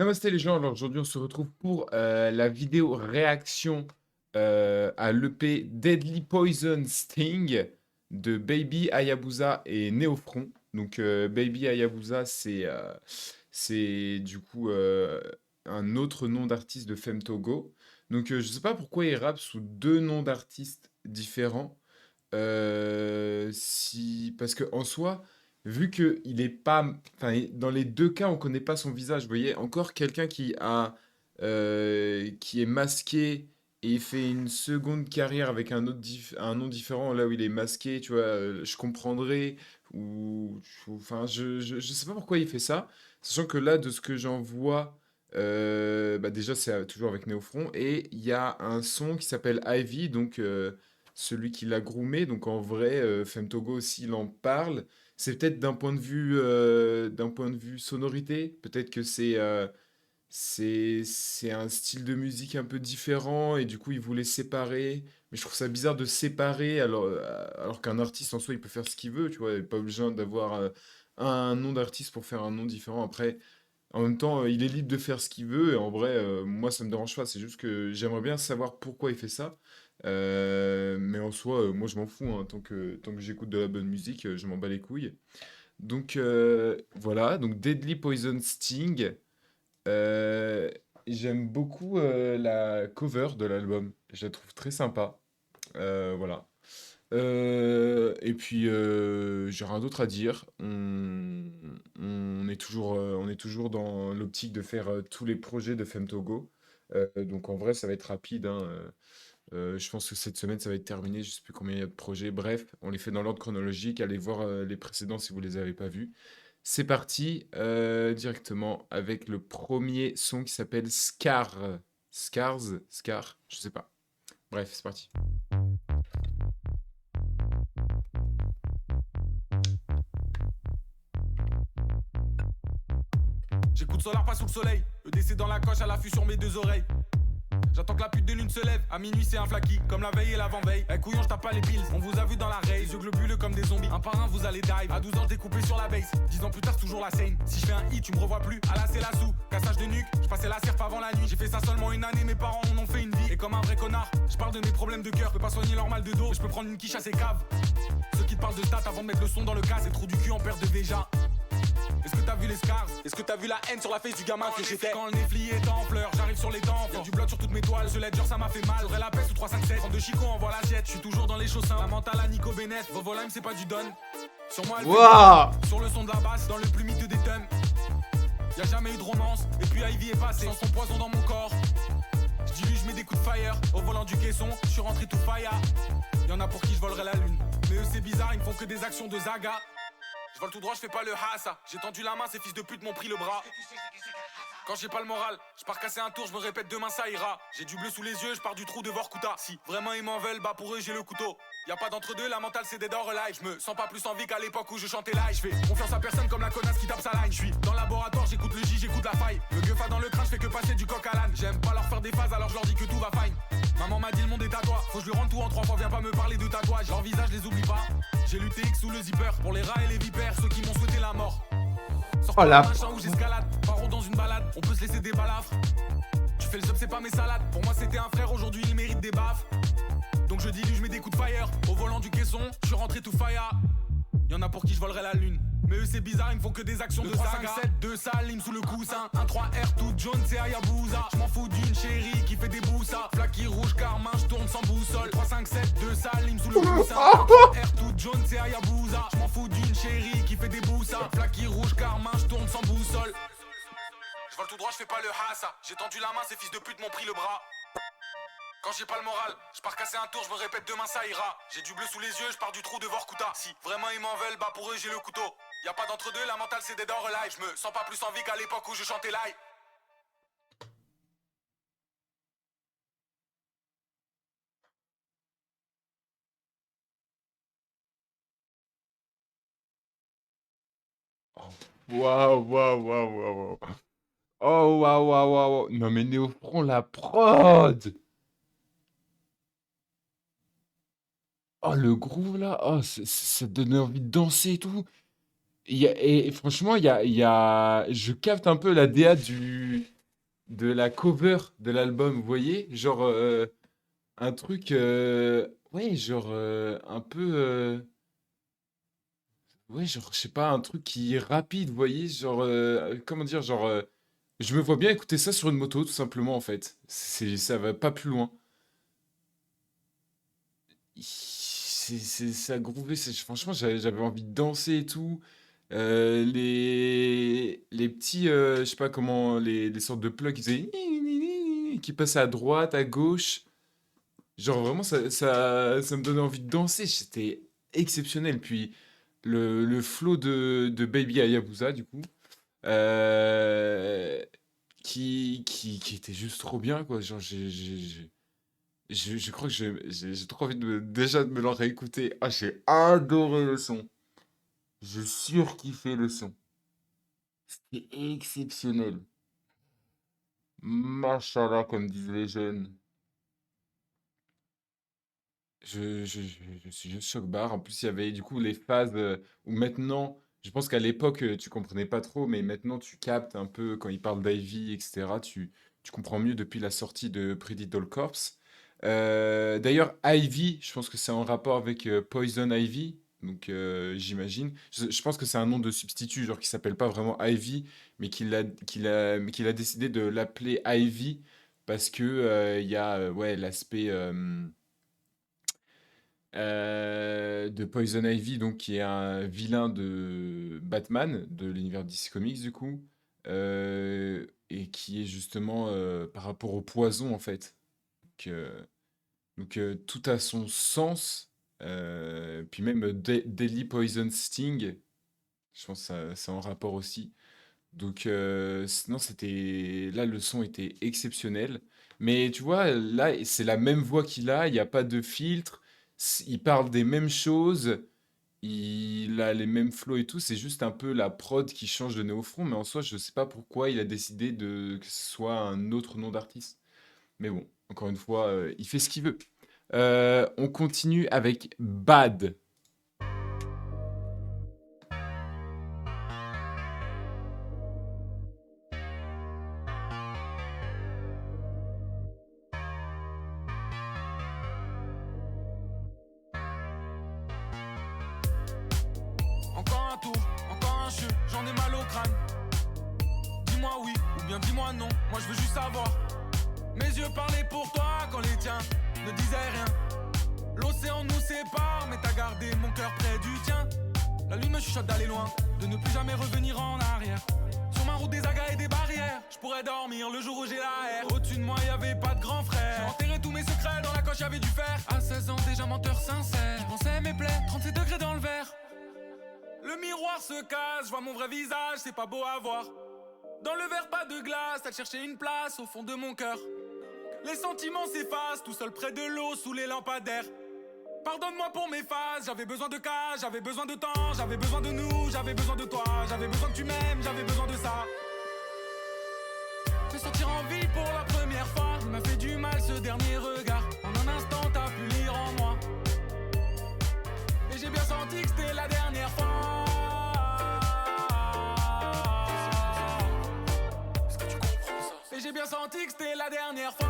Namasté les gens, alors aujourd'hui on se retrouve pour la vidéo réaction à l'EP Deadly Poison Sting de Baby Hayabusa et Néophron. Donc Baby Hayabusa c'est du coup un autre nom d'artiste de Femtogo. Donc je sais pas pourquoi il rappe sous deux noms d'artistes différents. Si parce que en soi, vu que il est pas enfin, dans les 2 cas, on connaît pas son visage, vous voyez? Encore quelqu'un qui est masqué et fait une seconde carrière avec un nom différent, là où il est masqué, tu vois? Je comprendrais ou enfin, je sais pas pourquoi il fait ça, sachant que là, de ce que j'en vois, bah, déjà, c'est, toujours avec Néophron et il y a un son qui s'appelle Ivy, donc celui qui l'a groomé. Donc en vrai, Femtogo aussi, il en parle. C'est peut-être d'un point de vue sonorité. Peut-être que c'est un style de musique un peu différent et du coup, il voulait séparer. Mais je trouve ça bizarre de séparer alors qu'un artiste en soi, il peut faire ce qu'il veut, tu vois. Il n'est pas besoin d'avoir un nom d'artiste pour faire un nom différent. Après, en même temps, il est libre de faire ce qu'il veut et en vrai, moi ça me dérange pas. C'est juste que j'aimerais bien savoir pourquoi il fait ça. Mais en soi, moi je m'en fous, hein. Tant que j'écoute de la bonne musique, je m'en bats les couilles. Donc voilà, donc Deadly Poison Sting. Euh, J'aime beaucoup la cover de l'album. Je la trouve très sympa. Voilà. Et puis, j'ai rien d'autre à dire. On est toujours dans l'optique de faire tous les projets de Femtogo. Donc en vrai, ça va être rapide, hein. Je pense que cette semaine, ça va être terminé. Je sais plus combien il y a de projets. Bref, on les fait dans l'ordre chronologique. Allez voir les précédents si vous les avez pas vus. C'est parti directement avec le premier son qui s'appelle Scar. Scar, je sais pas. Bref, c'est parti. J'écoute Solar pas sous le soleil, le décès dans la coche à l'affût sur mes deux oreilles. J'attends que la pute de lune se lève, à minuit c'est un flaki, comme la veille et l'avant-veille. Eh couillon, j'tape pas les pills, on vous a vu dans la race. Les yeux globuleux comme des zombies, un par un vous allez dive. À 12 ans découpé sur la base, 10 ans plus tard c'est toujours la scène. Si je fais un hit, tu me revois plus, à la c'est la sous, cassage de nuque, je passais la serpe avant la nuit. J'ai fait ça seulement une année, mes parents en ont fait une vie. Et comme un vrai connard, je parle de mes problèmes de cœur, je peux pas soigner leur mal de dos, je peux prendre une quiche à ces caves. Ceux qui te parlent de stats avant de mettre le son dans le cas, c'est trou du cul en perte de déjà. Est-ce que t'as vu les scars? Est-ce que t'as vu la haine sur la face du gamin que j'étais? Quand le Netflix est en fleurs, j'arrive sur les dents. Y'a du bloc sur toutes mes toiles, ce ledger ça m'a fait mal. J'aurais la peste ou 357, prendre de Chico envoie l'assiette. Je suis toujours dans les chaussins, la mentale à Nico Bennett. Vovo Lime c'est pas du don. Sur moi elle Waouh! fait sur le son de la basse, dans le plus miteux des thèmes. Y'a jamais eu de romance, et puis Ivy est passé sans son poison dans mon corps. J'dilue, j'mets des coups de fire, au volant du caisson, j'suis rentré tout fire. Y'en a pour qui je volerai la lune. Mais eux c'est bizarre, ils me font que des actions de Zaga. Je vole tout droit, je fais pas le hassa. J'ai tendu la main, ces fils de pute m'ont pris le bras. Quand j'ai pas le moral, je pars casser un tour, je me répète demain ça ira. J'ai du bleu sous les yeux, je pars du trou de Vorkuta. Si vraiment ils m'en veulent, bah pour eux j'ai le couteau. Y'a pas d'entre deux, la mentale c'est dead or alive. Je me sens pas plus en vie qu'à l'époque où je chantais live. Je fais confiance à personne comme la connasse qui tape sa line. Je suis dans le laboratoire, j'écoute le J, j'écoute la faille. Le gueufa dans le crâne, je fais que passer du coq à l'âne. J'aime pas leur faire des phases, alors je leur dis que tout va fine. Maman m'a dit le monde est à toi, faut que je lui rende tout en 3 fois, viens pas me parler de tatouage. Leur visage les oublie pas. J'ai lutté X sous le zipper pour les rats et les vipères, ceux qui m'ont souhaité la mort. Sors Oh pas la... un machin où j'escalade, paro dans une balade, on peut se laisser des balafres. Tu fais le job, c'est pas mes salades. Pour moi c'était un frère, aujourd'hui il mérite des baffes. Donc je dilue, je mets des coups de fire. Au volant du caisson, je suis rentré tout fire. Y'en a pour qui je volerai la lune. Mais eux c'est bizarre, ils me font que des actions de 3, 5, 7, 2 Salim sous le coussin. 1, 3 R, tout jaune, c'est Hayabusa. Je m'en fous d'une chérie qui fait des boussas. Flaky rouge, carmin, je tourne sans boussole. 3, 5, 7, 2 Salim sous le coussin. 1, 3 R, tout jaune, c'est Hayabusa. Je m'en fous d'une chérie qui fait des boussas. Flaky rouge, carmin, je tourne sans boussole. Je vole tout droit, je fais pas le hassa. J'ai tendu la main, ces fils de pute m'ont pris le bras. Quand j'ai pas le moral, je pars casser un tour, je me répète demain ça ira. J'ai du bleu sous les yeux, je pars du trou de Vorkuta. Si vraiment ils m'en veulent, bah pour eux j'ai le couteau. Y'a pas d'entre deux, la mentale c'est dead or alive. Je me sens pas plus en vie qu'à l'époque où je chantais live. Waouh, waouh, waouh, waouh, waouh. Oh, waouh, waouh, waouh, waouh. Non mais Néophron, la prod! Oh, le groove là, oh, ça donne envie de danser et tout. Et franchement, je capte un peu la DA de la cover de l'album, vous voyez? Genre un truc, ouais, genre un peu, ouais, genre, je sais pas, un truc qui est rapide, vous voyez? Genre, comment dire? Genre, je me vois bien écouter ça sur une moto, tout simplement, en fait. Ça va pas plus loin. Ça groovait, franchement, j'avais envie de danser et tout. Les petits, je sais pas comment, les sortes de plugs qui faisaient qui passaient à droite, à gauche. Genre vraiment, ça me donnait envie de danser. C'était exceptionnel. Puis le flow de Baby Hayabusa, du coup, euh, qui était juste trop bien, quoi. Genre, je crois que j'ai trop envie déjà de me le réécouter. Ah, j'ai adoré le son. J'ai surkiffé le son. C'était exceptionnel. Machallah, comme disent les jeunes. Je suis juste choc-barre. En plus, il y avait du coup les phases où maintenant, je pense qu'à l'époque, tu comprenais pas trop, mais maintenant tu captes un peu quand il parle d'Ivy, etc. Tu comprends mieux depuis la sortie de Pretty Doll Corps. D'ailleurs, Ivy, je pense que c'est en rapport avec Poison Ivy, donc j'imagine. Je pense que c'est un nom de substitut, genre qui s'appelle pas vraiment Ivy, mais qu'il a décidé de l'appeler Ivy parce que il y a ouais, l'aspect de Poison Ivy, donc qui est un vilain de Batman, de l'univers DC Comics du coup, et qui est justement par rapport au poison en fait. Donc, tout a son sens, puis même Deadly Poison Sting, je pense que ça c'est en rapport aussi. Donc, non, c'était là, le son était exceptionnel. Mais tu vois, là, c'est la même voix qu'il a, il y a pas de filtre, il parle des mêmes choses, il a les mêmes flows et tout, c'est juste un peu la prod qui change de Néofront, mais en soi, je sais pas pourquoi il a décidé que ce soit un autre nom d'artiste. Mais bon, encore une fois, il fait ce qu'il veut. On continue avec Bad. Encore un tour, encore un chute, j'en ai mal au crâne. Dis-moi oui ou bien dis-moi non, moi je veux juste savoir. Mes yeux parlaient pour toi quand les tiens ne disaient rien. L'océan nous sépare, mais t'as gardé mon cœur près du tien. La lune me chuchote d'aller loin, de ne plus jamais revenir en arrière. Sur ma route des agas et des barrières, je pourrais dormir le jour où j'ai la haine. Au-dessus de moi y'avait pas de grand frère. J'ai enterré tous mes secrets, dans la coche y'avait du fer. À 16 ans déjà menteur sincère, je pensais mes plaies, 37 degrés dans le verre. Le miroir se casse, je vois mon vrai visage, c'est pas beau à voir. Dans le verre pas de glace, t'as cherché une place au fond de mon cœur. Les sentiments s'effacent, tout seul près de l'eau, sous les lampadaires. Pardonne-moi pour mes phases, j'avais besoin de cas, j'avais besoin de temps, j'avais besoin de nous, j'avais besoin de toi, j'avais besoin que tu m'aimes, j'avais besoin de ça. Me sentir en vie pour la première fois, il m'a fait du mal ce dernier regard. En un instant t'as pu lire en moi. Et j'ai bien senti que c'était la dernière fois. Est-ce que tu comprends ça? Et j'ai bien senti que c'était la dernière fois.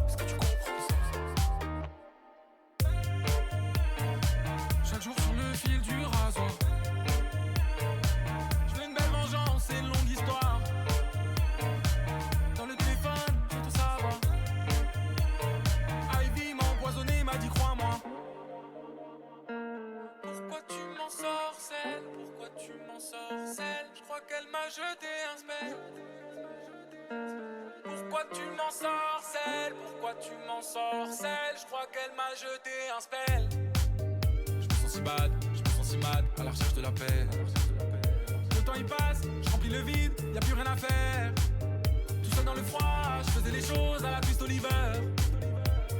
Est-ce que tu comprends ça? Chaque jour sur le fil du rasoir. Je veux une belle vengeance, c'est une longue histoire. Dans le téléphone, je veux tout savoir. Ivy m'a empoisonné, m'a dit crois-moi. Pourquoi tu m'en sorcelles? Pourquoi tu m'en sorcelles? Je crois qu'elle m'a jeté un spell. Pourquoi tu m'en sorcelles? Pourquoi tu m'en sorcelles? Je crois qu'elle m'a jeté un spell. Je me sens si bad, je me sens si mad, à la recherche de la paix. Le temps il passe, je remplis le vide, y a plus rien à faire. Tout seul dans le froid, je faisais les choses à la twist Oliver.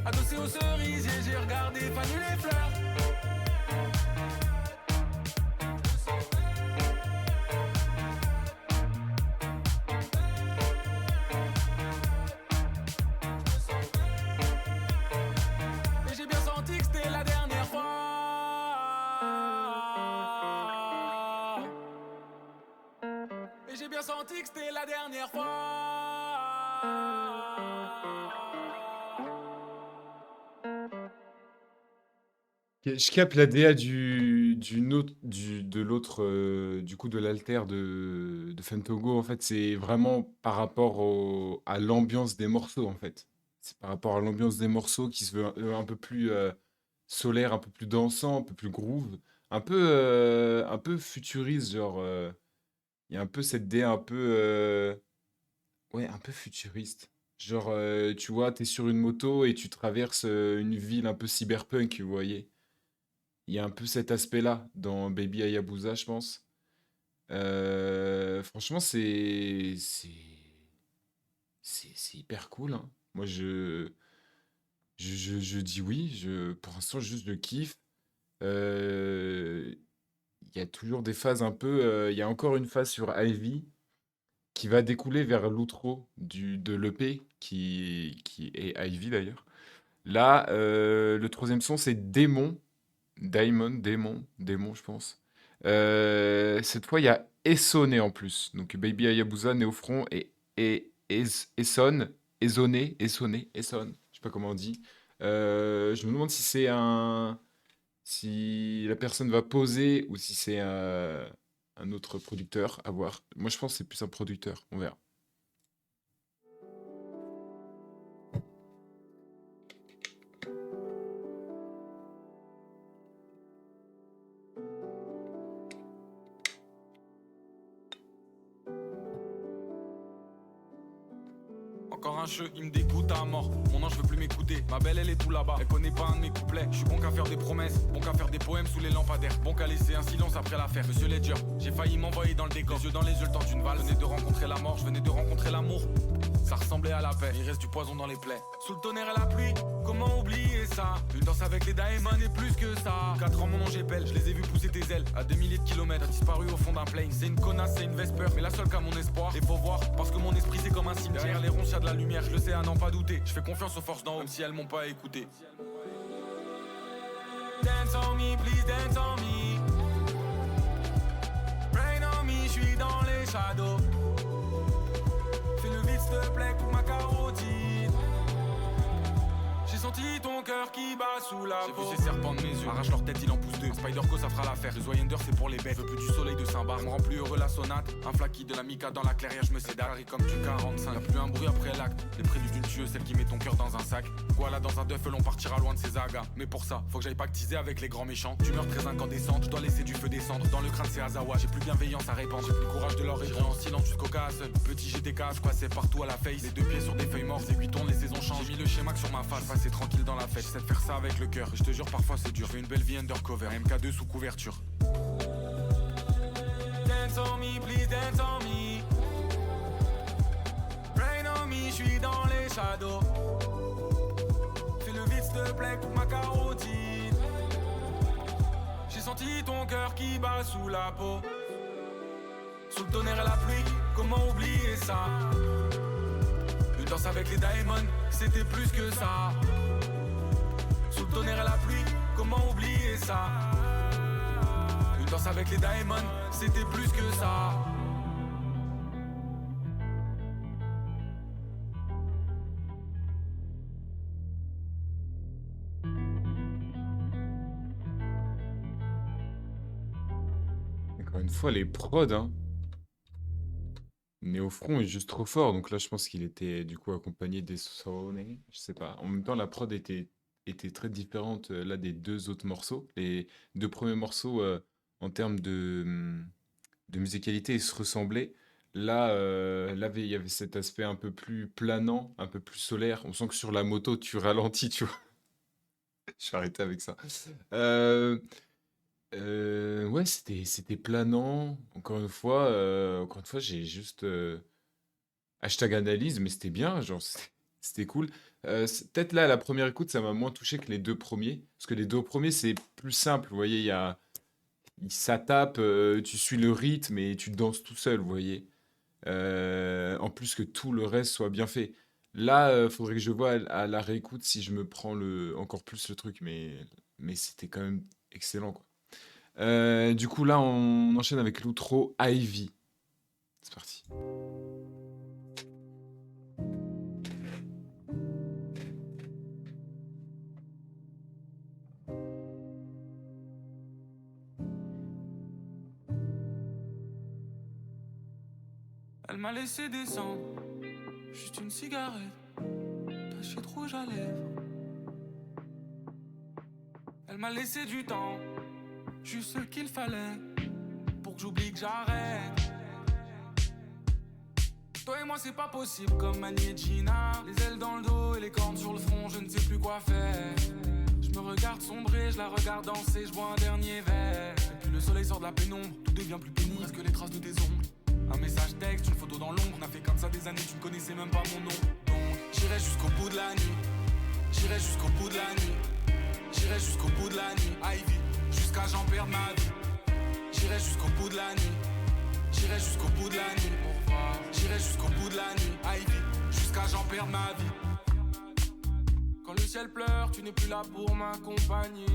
Adossé aux cerisiers, j'ai regardé faner les fleurs. Et j'ai bien senti que c'était la dernière fois. J'ai bien senti que c'était la dernière fois. Je capte la DA de l'autre, du coup, de l'alter de Fantogo. En fait, c'est vraiment par rapport à l'ambiance des morceaux, en fait. C'est par rapport à l'ambiance des morceaux qui se veut un peu plus solaire, un peu plus dansant, un peu plus groove, un peu futuriste, genre. Il y a un peu cette DA un peu, ouais, un peu futuriste. Genre, tu vois, t'es sur une moto et tu traverses une ville un peu cyberpunk, vous voyez. Il y a un peu cet aspect-là dans Baby Hayabusa, je pense. Franchement, c'est hyper cool, hein. Moi, je dis oui. Pour l'instant, juste je kiffe. Euh, Il y a toujours des phases un peu. Il y a encore une phase sur Ivy qui va découler vers l'outro de l'EP, qui est Ivy d'ailleurs. Là, le troisième son, c'est Démon. Démon, je pense. Cette fois, il y a Essone en plus. Donc Baby Hayabusa, Néofront et Essone, Essone, je sais pas comment on dit. Je me demande si la personne va poser ou si c'est un autre producteur, à voir. Moi, je pense que c'est plus un producteur, on verra. Encore un jeu, il me dégoûte à mort. Mon ange veut plus m'écouter. Ma belle, elle est tout là-bas. Elle connaît pas un de mes couplets. Je suis bon qu'à faire des promesses, bon qu'à faire des poèmes sous les lampadaires. Bon qu'à laisser un silence après l'affaire. Monsieur Ledger, j'ai failli m'envoyer dans le décor. Les yeux dans les yeux, le temps d'une balle. Je venais de rencontrer la mort, je venais de rencontrer l'amour. Ça ressemblait à la paix, il reste du poison dans les plaies. Sous le tonnerre et la pluie, comment oublier ça? Une danse avec les Daemon et plus que ça. 4 ans mon nom j'épelle, je les ai vus pousser tes ailes. À des milliers de kilomètres, a disparu au fond d'un plane. C'est une connasse, c'est une Vesper, mais la seule qu'a mon espoir. Et faut voir, parce que mon esprit c'est comme un cimetière. Derrière les ronces y'a de la lumière, je le sais à n'en pas douter. Je fais confiance aux forces d'en haut, même si elles m'ont pas écouté. Dance on me, please dance on me. Rain on me, je suis dans les shadows. Fais le vide s'il te plaît, coupe ma carotide. J'ai senti ton cœur qui bat sous la peau. J'ai vu ces serpents de mes yeux, arrache leur tête, il en pousse deux. Spider-Co ça fera l'affaire, le Zoyender c'est pour les bêtes. Je veux plus du soleil de Saint-Bar, me rend plus heureux la sonate. Un flaki de la Mika dans la clairière, je me sédare. Comme du 45, y'a plus un bruit après l'acte. Les préludes d'une tueuse, celle qui met ton cœur dans un sac. Voilà, dans un duffel on partira loin de ces agas. Mais pour ça, faut que j'aille pactiser avec les grands méchants. Tumeur très incandescente, je dois laisser du feu descendre. Dans le crâne c'est Azawa, j'ai plus bienveillance à répandre. J'ai plus le courage de leur répondre en silence jusqu'au casse. Petit GTK, je passais partout à la face. Les deux pieds sur des feuilles mortes, les aiguilles tournent, les saisons changent. J'ai mis le schéma que sur ma face, passer tranquille dans la fête. J'essaie de faire ça avec le cœur, je te jure parfois c'est dur. Je fais une belle vie undercover, MK2 sous couverture. Dance on me, please dance on me. Rain on me, je suis dans les shadows. Fais le vide s'il te plaît, coupe ma carotide. J'ai senti ton cœur qui bat sous la peau. Sous le tonnerre et la pluie, comment oublier ça? Une danse avec les Daemon, c'était plus que ça. Sous le tonnerre et la pluie, comment oublier ça? Une danse avec les Daemon, c'était plus que ça. Encore une fois, les prods, hein. Néofront est juste trop fort, donc là je pense qu'il était du coup accompagné des Sone, je sais pas. En même temps, la prod était très différente là des deux autres morceaux. Les deux premiers morceaux en termes de musicalité, ils se ressemblaient. Là, il y avait cet aspect un peu plus planant, un peu plus solaire. On sent que sur la moto, tu ralentis, tu vois. Je vais arrêter avec ça. Euh, ouais, c'était planant. Encore une fois, j'ai juste hashtag analyse, mais c'était bien, genre c'était cool. Peut-être là, à la première écoute, ça m'a moins touché que les deux premiers, parce que les deux premiers, c'est plus simple, vous voyez, ça tape, tu suis le rythme et tu danses tout seul, vous voyez. En plus que tout le reste soit bien fait. Là, faudrait que je vois à la réécoute si je me prends encore plus le truc, mais c'était quand même excellent, quoi. Du coup, là, on enchaîne avec l'outro Ivy. C'est parti. Elle m'a laissé descendre, juste une cigarette, tachée de rouge à lèvres. Elle m'a laissé du temps, juste ce qu'il fallait, pour que j'oublie que j'arrête. Toi et moi c'est pas possible comme Mani et Gina. Les ailes dans le dos et les cornes sur le front, je ne sais plus quoi faire. Je me regarde sombrer, je la regarde danser, je bois un dernier verre. Et puis le soleil sort de la pénombre, tout devient plus pénible, presque les traces de tes ongles. Un message texte, une photo dans l'ombre. On a fait comme ça des années, tu ne connaissais même pas mon nom. Donc j'irai jusqu'au bout de la nuit. J'irai jusqu'au bout de la nuit. J'irai jusqu'au bout de la nuit. Ivy, jusqu'à j'en perde ma vie. J'irai jusqu'au bout de la nuit. J'irai jusqu'au bout de la nuit. Au revoir. J'irai jusqu'au bout de la nuit. Ivy, jusqu'à j'en perde ma vie. Quand le ciel pleure, tu n'es plus là pour m'accompagner.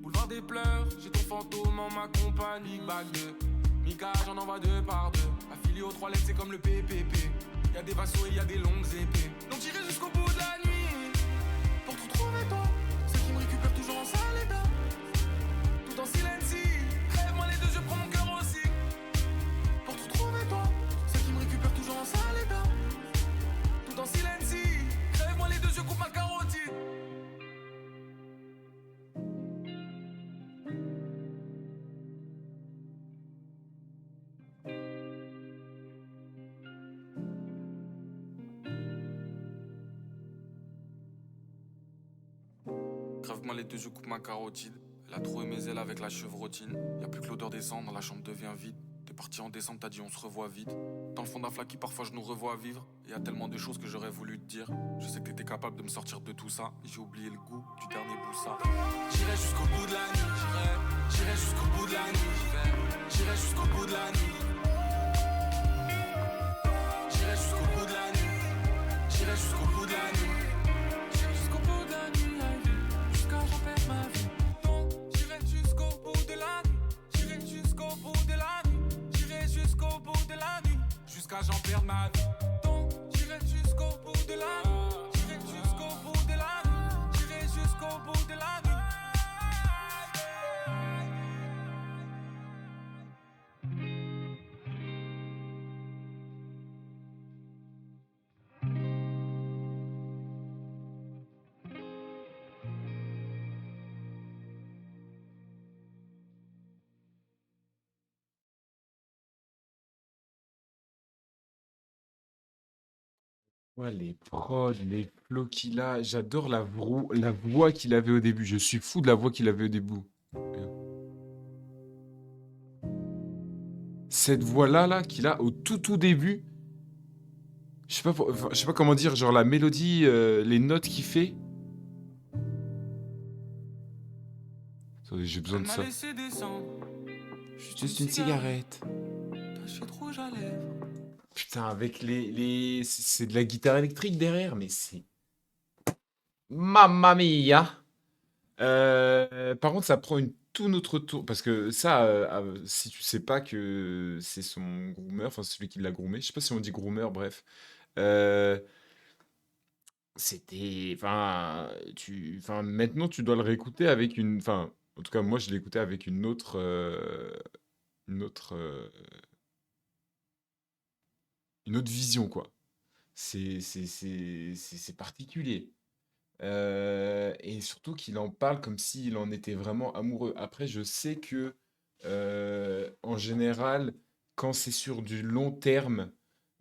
Boulevard des pleurs, j'ai ton fantôme en ma compagnie. Big bag de Mika, j'en envoie deux par deux. Affilié aux trois lettres, c'est comme le PPP. Y'a des vassaux et y'a des longues épées. Donc j'irai jusqu'au bout de la nuit pour te retrouver toi. Ceux qui me récupèrent toujours en sale état. Tout en silence. Rêve-moi les deux, je prends mon cœur aussi. Pour te retrouver toi. Ceux qui me récupèrent toujours en sale état. Tout en silence. Rêve-moi les deux, je coupe ma carotide. Crève-moi les deux, je coupe ma carotide. Elle a troué mes ailes avec la chevrotine. Y'a plus que l'odeur des cendres, la chambre devient vide. T'es parti en décembre, t'as dit on se revoit vite. Dans le fond d'un flaky, parfois je nous revois vivre. Et y a tellement de choses que j'aurais voulu te dire. Je sais que t'étais capable de me sortir de tout ça. Et j'ai oublié le goût du dernier boussa. J'irai jusqu'au bout de la nuit. J'irai jusqu'au bout de la nuit. J'irai jusqu'au bout de la nuit. J'irai jusqu'au bout de la nuit. J'irai jusqu'au bout de la nuit. J'irai jusqu'au bout de la nuit. Jusqu'à j'en perds ma vie. Donc j'irai jusqu'au bout de la nuit. J'irai jusqu'au bout de la nuit. J'irai jusqu'au bout de la nuit. Jusqu'à j'en perds ma vie. Donc j'irai jusqu'au bout de la nuit. J'irai jusqu'au bout de la nuit. J'irai jusqu'au bout de la nuit. Ouais, les prods, les flows qu'il a. J'adore la voix qu'il avait au début. Je suis fou de la voix qu'il avait au début. Cette voix-là, là, qu'il a au tout début. Je sais pas, enfin, je sais pas comment dire, genre la mélodie, les notes qu'il fait. Attendez, j'ai besoin Elle de m'a ça. laissé descendre. Juste une cigarette. Tachée de rouge à lèvres. Putain, avec c'est de la guitare électrique derrière, mais c'est... Mamma mia! Par contre, ça prend une tout autre tour. Parce que ça, si tu sais pas que c'est son groomer, enfin celui qui l'a groomé, je sais pas si on dit groomer, bref. Euh, enfin, maintenant tu dois le réécouter avec une, enfin, en tout cas moi je l'ai écouté avec une autre, euh, une autre vision quoi. C'est particulier. Et surtout qu'il en parle comme s'il en était vraiment amoureux. Après, je sais que, en général, quand c'est sur du long terme,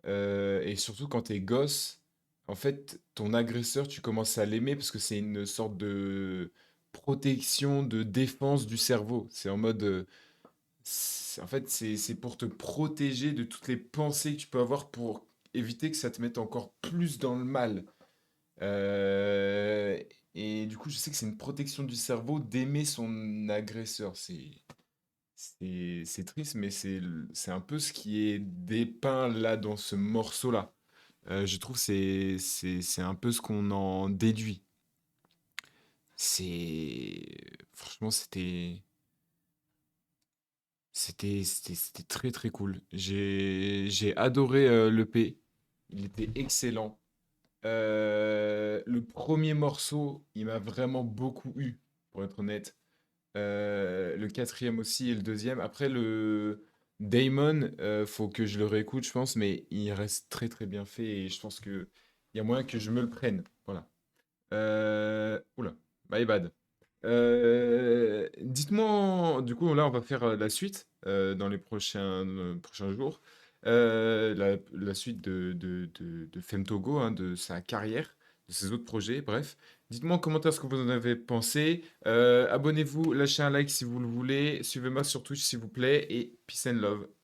et surtout quand t'es gosse, en fait, ton agresseur, tu commences à l'aimer parce que c'est une sorte de protection, de défense du cerveau. C'est en mode, en fait, c'est pour te protéger de toutes les pensées que tu peux avoir pour éviter que ça te mette encore plus dans le mal. Euh, et du coup, je sais que c'est une protection du cerveau d'aimer son agresseur. C'est triste, mais c'est un peu ce qui est dépeint là dans ce morceau-là. Je trouve que c'est un peu ce qu'on en déduit. C'est franchement, c'était C'était très très cool. J'ai adoré l'EP. Il était excellent. Le premier morceau, il m'a vraiment beaucoup eu, pour être honnête. Le quatrième aussi et le deuxième. Après, le Damon, faut que je le réécoute, je pense, mais il reste très très bien fait et je pense que il y a moyen que je me le prenne. Voilà. Oula, my bad. Dites-moi, du coup, là, on va faire la suite dans les prochains jours. La suite de Femtogo, hein, de sa carrière, de ses autres projets, bref. Dites-moi en commentaire ce que vous en avez pensé. Abonnez-vous, lâchez un like si vous le voulez. Suivez-moi sur Twitch, s'il vous plaît. Et peace and love.